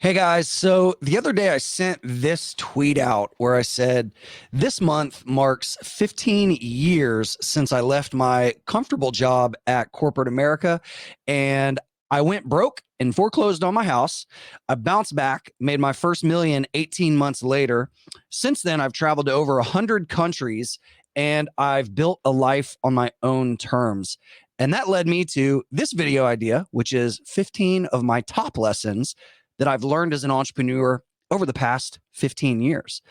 Hey guys, so the other day I sent this tweet out where I said, this month marks 15 years since I left my comfortable job at corporate America and I went broke and foreclosed on my house. I bounced back, made my first million 18 months later. Since then, I've traveled to over 100 countries and I've built a life on my own terms. And that led me to this video idea, which is 15 of my top lessons that I've learned as an entrepreneur over the past 15 years.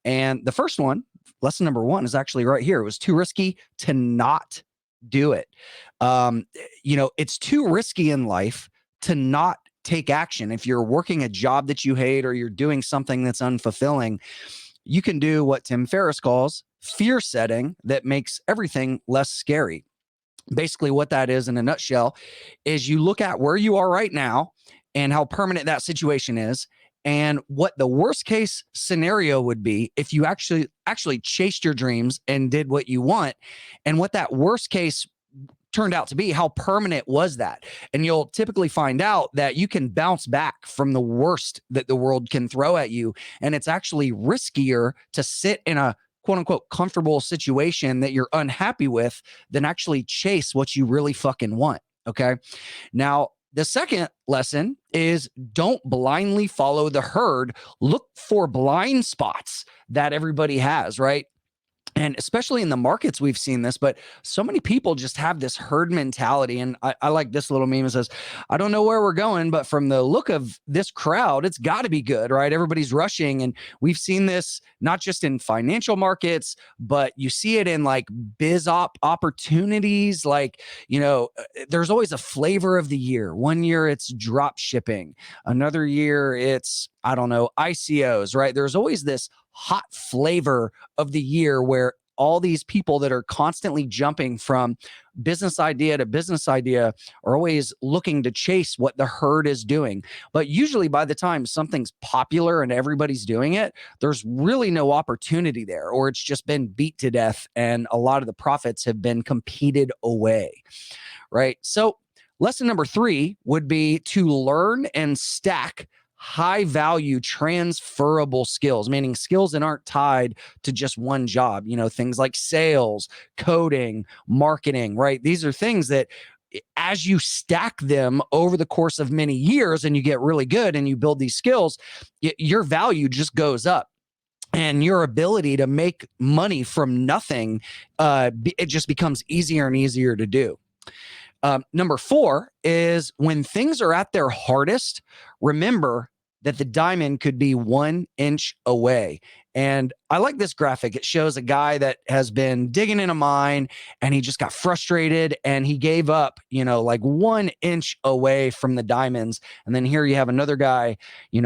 And the first one, lesson number one, is actually right here. It was too risky to not do it. Um, it's too risky in life to not take action. If you're working a job that you hate or you're doing something that's unfulfilling, you can do what Tim Ferriss calls fear setting that makes everything less scary. Basically, what that is in a nutshell is you look at where you are right now and how permanent that situation is and what the worst case scenario would be if you actually chased your dreams and did what you want, and what that worst case turned out to be. How permanent was that? And you'll typically find out that you can bounce back from the worst that the world can throw at you, and it's actually riskier to sit in a quote unquote comfortable situation that you're unhappy with than actually chase what you really fucking want. Okay. Now, the second lesson is don't blindly follow the herd. Look for blind spots that everybody has, right? And especially in the markets, we've seen this, but so many people just have this herd mentality. And I like this little meme that says, I don't know where we're going, but from the look of this crowd, it's got to be good, right? Everybody's rushing. And we've seen this not just in financial markets, but you see it in like biz opportunities. Like, there's always a flavor of the year. One year it's drop shipping. Another year it's, I don't know, ICOs, right? There's always this hot flavor of the year where all these people that are constantly jumping from business idea to business idea are always looking to chase what the herd is doing. But usually by the time something's popular and everybody's doing it, there's really no opportunity there, or it's just been beat to death and a lot of the profits have been competed away, right? So lesson number 3 would be to learn and stack high value transferable skills, meaning skills that aren't tied to just one job, things like sales, coding, marketing, right? These are things that as you stack them over the course of many years and you get really good and you build these skills, your value just goes up. And your ability to make money from nothing, it just becomes easier and easier to do. Number 4 is when things are at their hardest, remember that the diamond could be 1 inch away. And I like this graphic. It shows a guy that has been digging in a mine and he just got frustrated and he gave up, like 1 inch away from the diamonds. And then here you have another guy,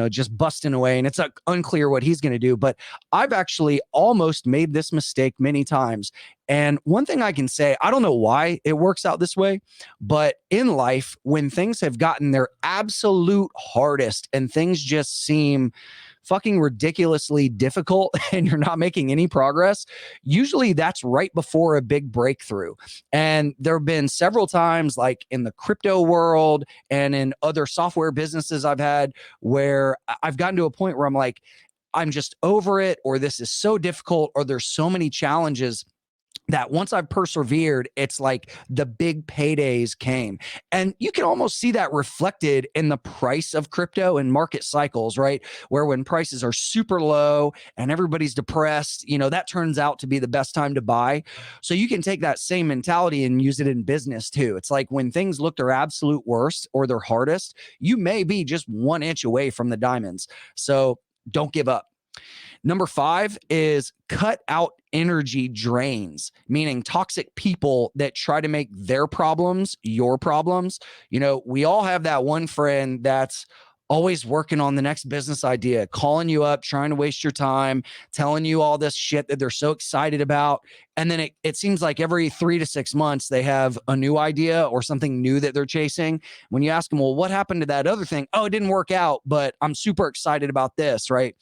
just busting away, and it's unclear what he's going to do. But I've actually almost made this mistake many times. And one thing I can say, I don't know why it works out this way, but in life, when things have gotten their absolute hardest and things just seem fucking ridiculously difficult and you're not making any progress, usually that's right before a big breakthrough. And there have been several times, like in the crypto world and in other software businesses I've had, where I've gotten to a point where I'm like, I'm just over it, or this is so difficult, or there's so many challenges that once I've persevered, it's like the big paydays came. And you can almost see that reflected in the price of crypto and market cycles, right? Where when prices are super low and everybody's depressed, that turns out to be the best time to buy. So you can take that same mentality and use it in business too. It's like when things look their absolute worst or their hardest, you may be just 1 inch away from the diamonds. So don't give up. Number 5 is cut out energy drains, meaning toxic people that try to make their problems your problems. We all have that one friend that's always working on the next business idea, calling you up, trying to waste your time, telling you all this shit that they're so excited about. And then it seems like every 3 to 6 months, they have a new idea or something new that they're chasing. When you ask them, well, what happened to that other thing? Oh, it didn't work out, but I'm super excited about this, right?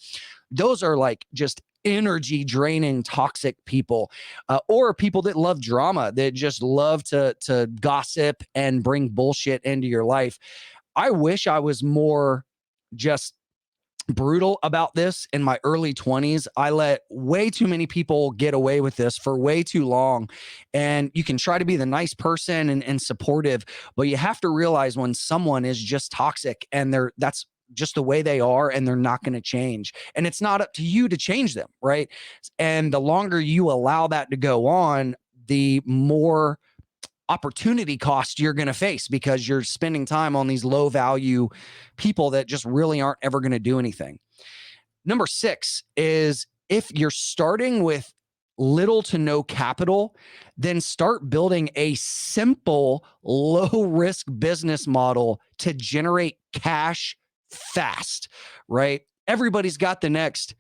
Those are like just energy draining toxic people, or people that love drama, that just love to gossip and bring bullshit into your life. I wish I was more just brutal about this in my early 20s. I let way too many people get away with this for way too long. And you can try to be the nice person and supportive, but you have to realize when someone is just toxic and that's just the way they are and they're not going to change. And it's not up to you to change them, right? And the longer you allow that to go on, the more opportunity cost you're going to face because you're spending time on these low value people that just really aren't ever going to do anything. Number 6 is if you're starting with little to no capital, then start building a simple, low risk business model to generate cash fast, right? Everybody's got the next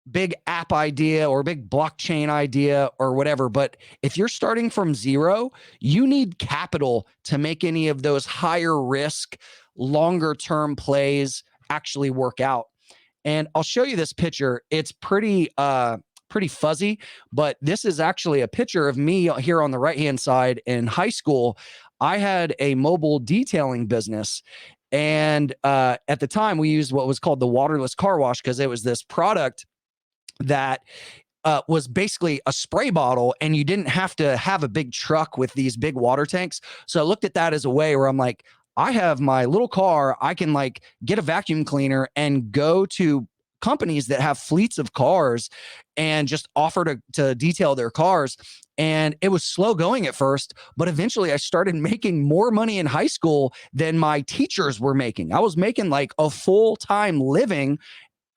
big app idea or big blockchain idea or whatever. But if you're starting from zero, you need capital to make any of those higher risk, longer term plays actually work out. And I'll show you this picture. It's pretty fuzzy, but this is actually a picture of me here on the right-hand side in high school. I had a mobile detailing business. And at the time, we used what was called the waterless car wash because it was this product that was basically a spray bottle and you didn't have to have a big truck with these big water tanks. So I looked at that as a way where I'm like, I have my little car. I can like get a vacuum cleaner and go to companies that have fleets of cars and just offer to detail their cars. And it was slow going at first, but eventually I started making more money in high school than my teachers were making. I was making like a full-time living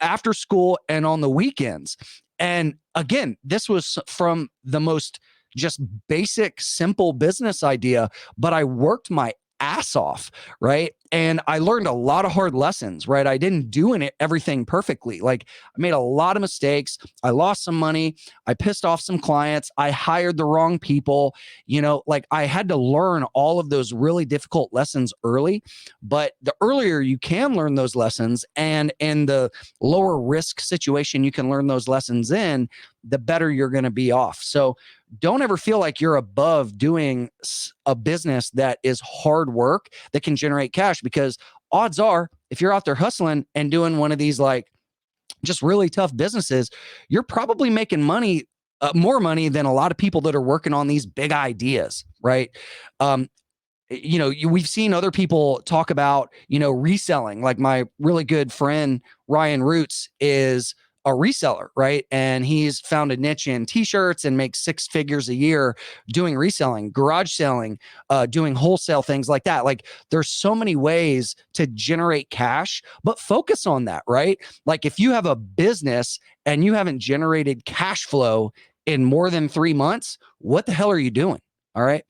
after school and on the weekends. And again, this was from the most just basic, simple business idea, but I worked my ass off, right? And I learned a lot of hard lessons, right? I didn't do everything perfectly. Like I made a lot of mistakes. I lost some money. I pissed off some clients. I hired the wrong people. Like I had to learn all of those really difficult lessons early. But the earlier you can learn those lessons and in the lower risk situation you can learn those lessons in, the better you're going to be off. So don't ever feel like you're above doing a business that is hard work that can generate cash, because odds are if you're out there hustling and doing one of these like just really tough businesses, you're probably making money, more money than a lot of people that are working on these big ideas, right? We've seen other people talk about, reselling. Like my really good friend, Ryan Roots, is a reseller, right? And he's found a niche in t-shirts and makes 6 figures a year doing reselling, garage selling, doing wholesale, things like that. Like there's so many ways to generate cash, but focus on that, right? Like if you have a business and you haven't generated cash flow in more than 3 months, what the hell are you doing? All right.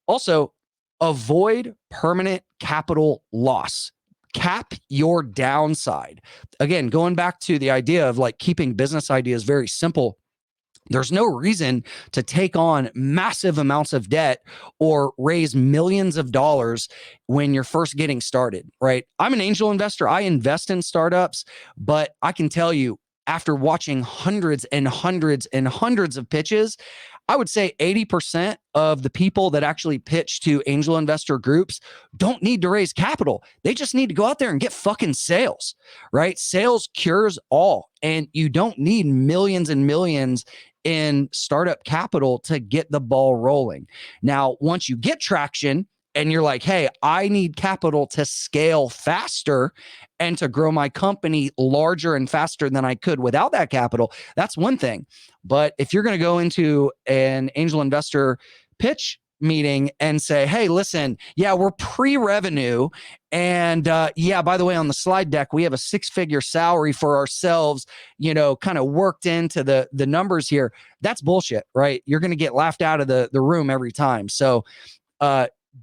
Also, avoid permanent capital loss. Cap your downside. Again, going back to the idea of like keeping business ideas very simple, there's no reason to take on massive amounts of debt or raise millions of dollars when you're first getting started, right? I'm an angel investor. I invest in startups, but I can tell you, after watching hundreds and hundreds and hundreds of pitches, I would say 80% of the people that actually pitch to angel investor groups don't need to raise capital. They just need to go out there and get fucking sales, right? Sales cures all. And you don't need millions and millions in startup capital to get the ball rolling. Now, once you get traction and you're like, hey, I need capital to scale faster and to grow my company larger and faster than I could without that capital, that's one thing. But if you're going to go into an angel investor pitch meeting and say, hey, listen, yeah, we're pre-revenue. And yeah, by the way, on the slide deck, we have a 6-figure salary for ourselves, kind of worked into the numbers here. That's bullshit, right? You're going to get laughed out of the room every time. So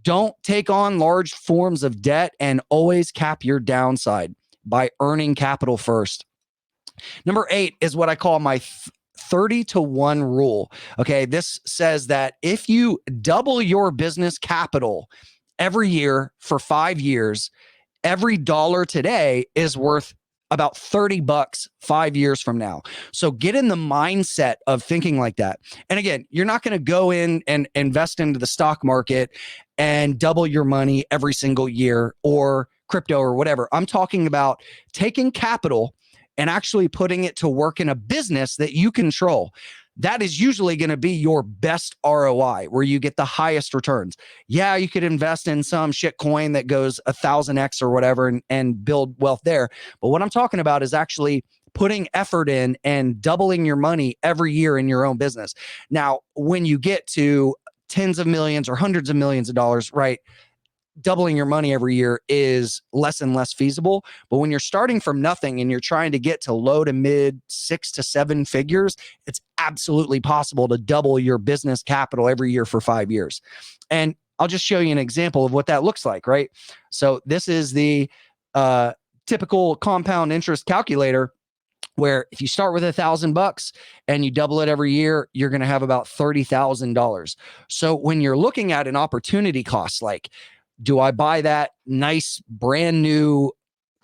don't take on large forms of debt and always cap your downside by earning capital first. Number 8 is what I call my 30-to-1 rule. Okay. This says that if you double your business capital every year for 5 years, every dollar today is worth about $30 5 years from now. So get in the mindset of thinking like that. And again, you're not going to go in and invest into the stock market and double your money every single year or crypto or whatever. I'm talking about taking capital and actually putting it to work in a business that you control. That is usually going to be your best ROI, where you get the highest returns. Yeah, you could invest in some shit coin that goes 1,000x or whatever and build wealth there. But what I'm talking about is actually putting effort in and doubling your money every year in your own business. Now, when you get to tens of millions or hundreds of millions of dollars, right, doubling your money every year is less and less feasible. But when you're starting from nothing and you're trying to get to low to mid 6 to 7 figures, it's absolutely possible to double your business capital every year for 5 years. And I'll just show you an example of what that looks like, right? So this is the typical compound interest calculator, where if you start with $1,000 and you double it every year, you're going to have about $30,000. So when you're looking at an opportunity cost, like, do I buy that nice brand new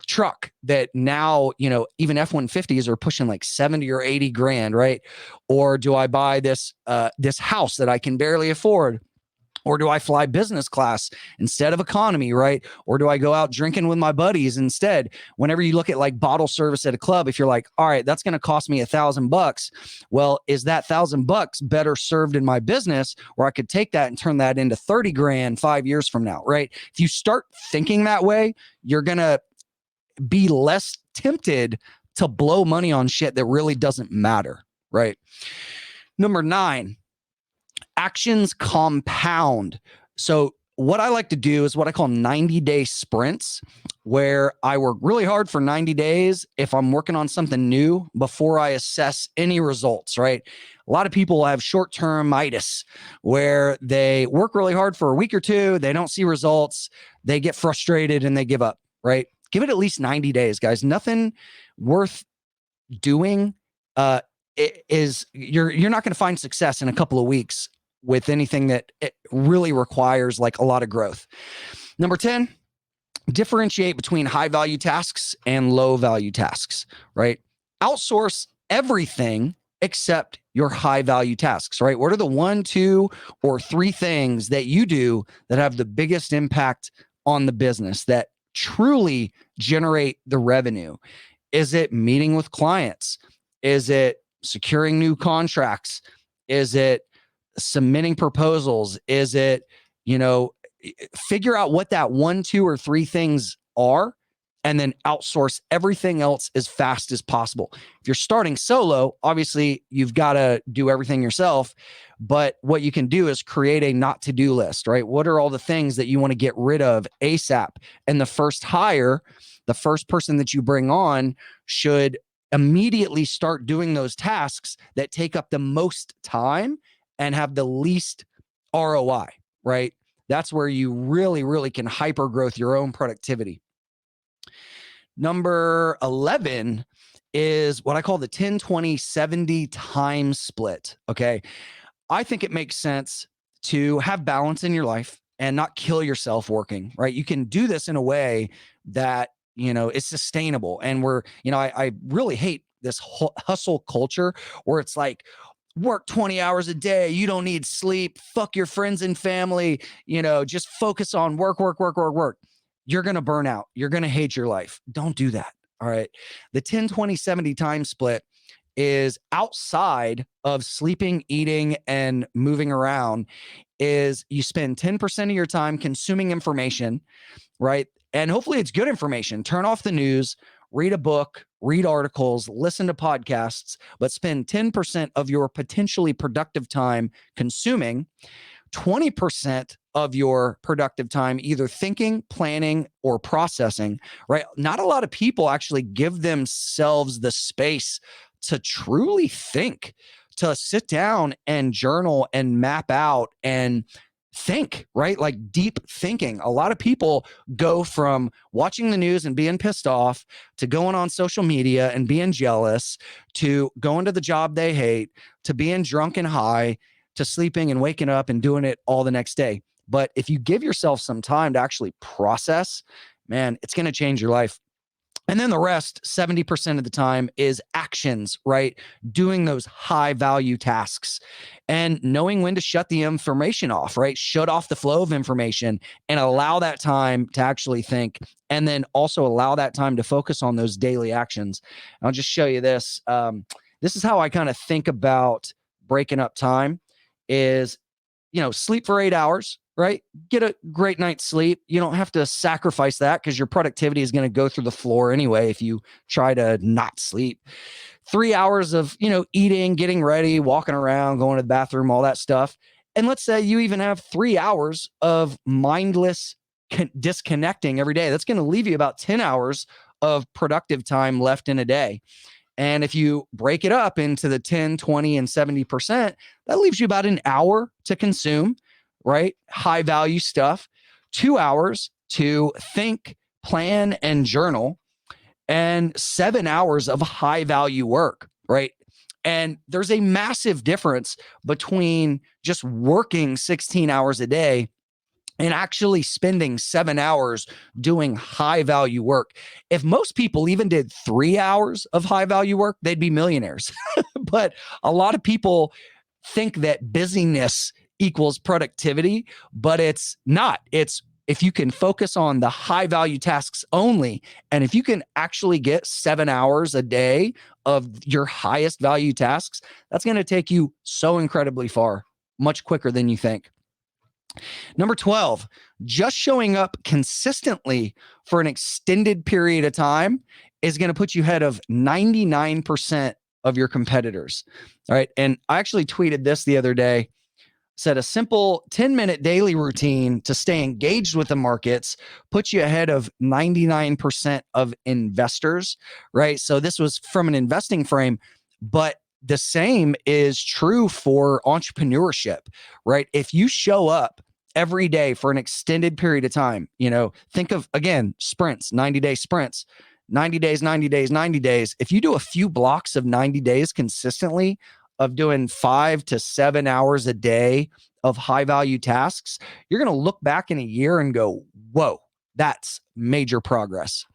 truck that now, even F-150s are pushing like 70 or 80 grand, right? Or do I buy this house that I can barely afford? Or do I fly business class instead of economy, right? Or do I go out drinking with my buddies instead? Whenever you look at like bottle service at a club, if you're like, all right, that's going to cost me $1,000. Well, is that $1,000 better served in my business, where I could take that and turn that into 30 grand 5 years from now, right? If you start thinking that way, you're going to be less tempted to blow money on shit that really doesn't matter, right? Number 9, actions compound. So what I like to do is what I call 90-day sprints, where I work really hard for 90 days if I'm working on something new before I assess any results, right? A lot of people have short-term-itis, where they work really hard for a week or two, they don't see results, they get frustrated and they give up, right? Give it at least 90 days, guys. Nothing worth doing is you're not going to find success in a couple of weeks with anything that it really requires like a lot of growth. Number 10, differentiate between high value tasks and low value tasks, right? Outsource everything except your high value tasks, right? What are the 1, 2, or 3 things that you do that have the biggest impact on the business, that truly generate the revenue? Is it meeting with clients? Is it securing new contracts? Is it submitting proposals? Is it, figure out what that 1, 2, or 3 things are, and then outsource everything else as fast as possible. If you're starting solo, obviously you've got to do everything yourself, but what you can do is create a not to do list, right? What are all the things that you want to get rid of ASAP? And the first hire, the first person that you bring on, should immediately start doing those tasks that take up the most time and have the least ROI, right? That's where you really, really can hyper growth your own productivity. Number 11 is what I call the 10, 20, 70 time split. Okay. I think it makes sense to have balance in your life and not kill yourself working, right? You can do this in a way that, is sustainable. And I really hate this hustle culture where it's like, work 20 hours a day. You don't need sleep. Fuck your friends and family. Just focus on work, work, work, work, work. You're going to burn out. You're going to hate your life. Don't do that. All right. The 10, 20, 70 time split is outside of sleeping, eating, and moving around. Is you spend 10% of your time consuming information, right? And hopefully it's good information. Turn off the news, read a book, read articles, listen to podcasts, but spend 10% of your potentially productive time consuming, 20% of your productive time either thinking, planning, or processing, right? Not a lot of people actually give themselves the space to truly think, to sit down and journal and map out and think, right? Like deep thinking. A lot of people go from watching the news and being pissed off to going on social media and being jealous to going to the job they hate to being drunk and high to sleeping and waking up and doing it all the next day. But if you give yourself some time to actually process, man, it's going to change your life. And then the rest, 70% of the time, is actions, right? Doing those high value tasks and knowing when to shut the information off, right? Shut off the flow of information and allow that time to actually think. And then also allow that time to focus on those daily actions. I'll just show you this. This is how I kind of think about breaking up time is, sleep for 8 hours, right? Get a great night's sleep. You don't have to sacrifice that because your productivity is going to go through the floor anyway if you try to not sleep. 3 hours of, eating, getting ready, walking around, going to the bathroom, all that stuff. And let's say you even have 3 hours of mindless disconnecting every day. That's going to leave you about 10 hours of productive time left in a day. And if you break it up into the 10, 20, and 70%, that leaves you about an hour to consume, right? High value stuff, 2 hours to think, plan, and journal, and 7 hours of high value work, right? And there's a massive difference between just working 16 hours a day and actually spending 7 hours doing high value work. If most people even did 3 hours of high value work, they'd be millionaires. But a lot of people think that busyness equals productivity, but it's not. It's if you can focus on the high value tasks only, and if you can actually get 7 hours a day of your highest value tasks, that's going to take you so incredibly far, much quicker than you think. Number 12, just showing up consistently for an extended period of time is going to put you ahead of 99% of your competitors. All right. And I actually tweeted this the other day, said a simple 10-minute daily routine to stay engaged with the markets puts you ahead of 99% of investors, right? So this was from an investing frame, but the same is true for entrepreneurship, right? If you show up every day for an extended period of time, think of, again, sprints, 90-day sprints, 90 days, 90 days, 90 days. If you do a few blocks of 90 days consistently of doing 5 to 7 hours a day of high value tasks, you're going to look back in a year and go, whoa, that's major progress.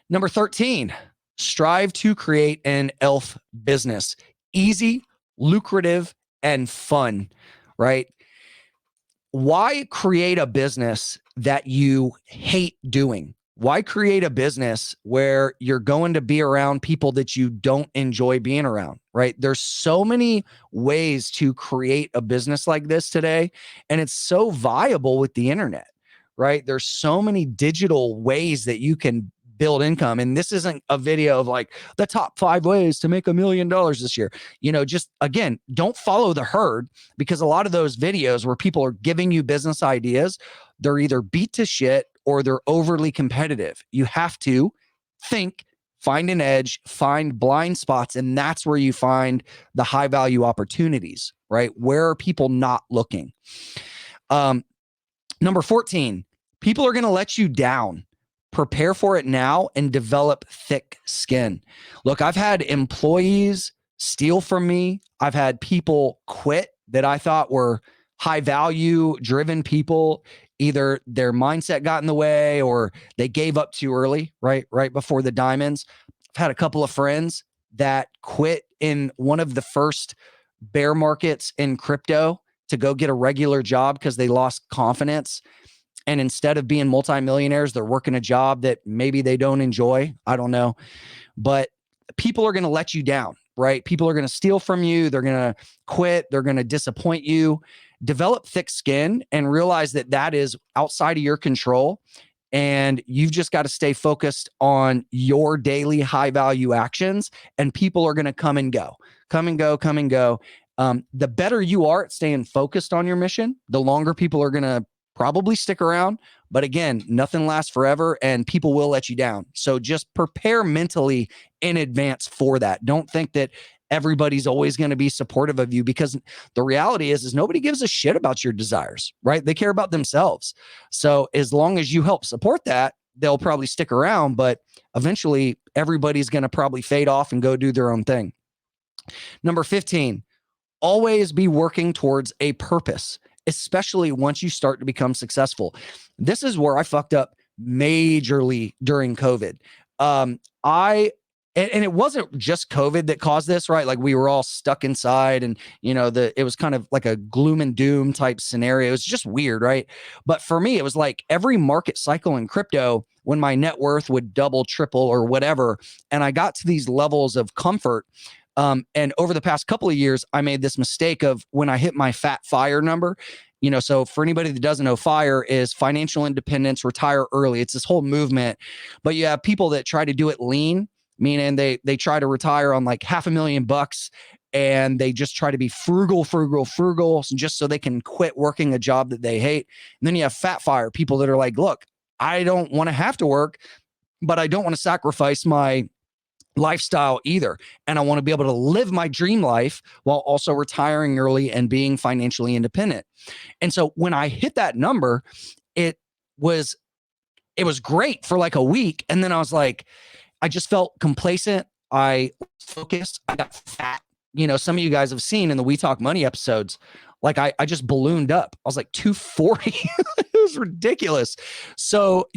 Number 13, strive to create an ELF business. Easy, lucrative, and fun, right? Why create a business that you hate doing? Why create a business where you're going to be around people that you don't enjoy being around, right? There's so many ways to create a business like this today, and it's so viable with the internet, right? There's so many digital ways that you can build income. And this isn't a video of like the top 5 ways to make $1 million this year. Just again, don't follow the herd, because a lot of those videos where people are giving you business ideas, they're either beat to shit or they're overly competitive. You have to think, find an edge, find blind spots, and that's where you find the high value opportunities, right? Where are people not looking? Number 14, people are going to let you down. Prepare for it now and develop thick skin. Look, I've had employees steal from me. I've had people quit that I thought were high value driven people. Either their mindset got in the way or they gave up too early, right before the diamonds. I've had a couple of friends that quit in one of the first bear markets in crypto to go get a regular job because they lost confidence. And instead of being multimillionaires, they're working a job that maybe they don't enjoy. I don't know. But people are going to let you down, right? People are going to steal from you. They're going to quit. They're going to disappoint you. Develop thick skin and realize that that is outside of your control. And you've just got to stay focused on your daily high value actions. And people are going to come and go, come and go, come and go. The better you are at staying focused on your mission, the longer people are going to probably stick around. But again, nothing lasts forever and people will let you down. So just prepare mentally in advance for that. Don't think that everybody's always going to be supportive of you, because the reality is nobody gives a shit about your desires, right? They care about themselves. So as long as you help support that, they'll probably stick around, but eventually everybody's going to probably fade off and go do their own thing. Number 15, always be working towards a purpose, especially once you start to become successful. This is where I fucked up majorly during COVID. I and it wasn't just COVID that caused this, right? Like we were all stuck inside, and it was kind of like a gloom and doom type scenario. It was just weird, right? But for me, it was like every market cycle in crypto, when my net worth would double, triple, or whatever, and I got to these levels of comfort. And over the past couple of years, I made this mistake of when I hit my fat fire number. So for anybody that doesn't know, FIRE is financial independence, retire early. It's this whole movement, but you have people that try to do it lean, meaning they try to retire on like $500,000 and they just try to be frugal, just so they can quit working a job that they hate. And then you have fat fire, people that are like, look, I don't want to have to work, but I don't want to sacrifice my lifestyle either. And I want to be able to live my dream life while also retiring early and being financially independent. And so when I hit that number, it was great for like a week. And then I was like, I just felt complacent. I focused. I got fat. Some of you guys have seen in the We Talk Money episodes, like I just ballooned up. I was like 240. It was ridiculous. So,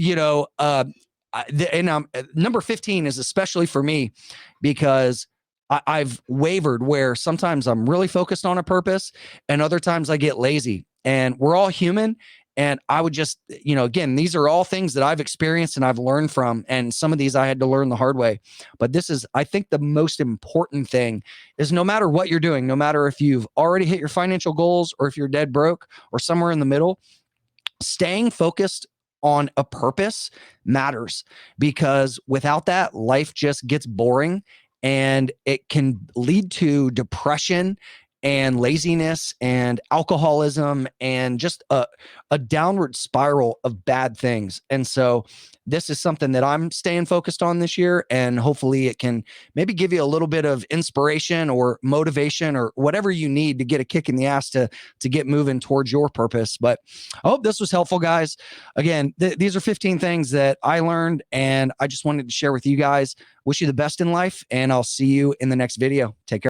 number 15 is especially for me because I've wavered where sometimes I'm really focused on a purpose and other times I get lazy, and we're all human. And I would just, again, these are all things that I've experienced and I've learned from. And some of these I had to learn the hard way. But this is, I think the most important thing is no matter what you're doing, no matter if you've already hit your financial goals or if you're dead broke or somewhere in the middle, staying focused on a purpose matters, because without that, life just gets boring and it can lead to depression and laziness and alcoholism and just a downward spiral of bad things. And so this is something that I'm staying focused on this year, and hopefully it can maybe give you a little bit of inspiration or motivation or whatever you need to get a kick in the ass to get moving towards your purpose. But I hope this was helpful, guys. Again, these are 15 things that I learned and I just wanted to share with you guys. Wish you the best in life, and I'll see you in the next video. Take care.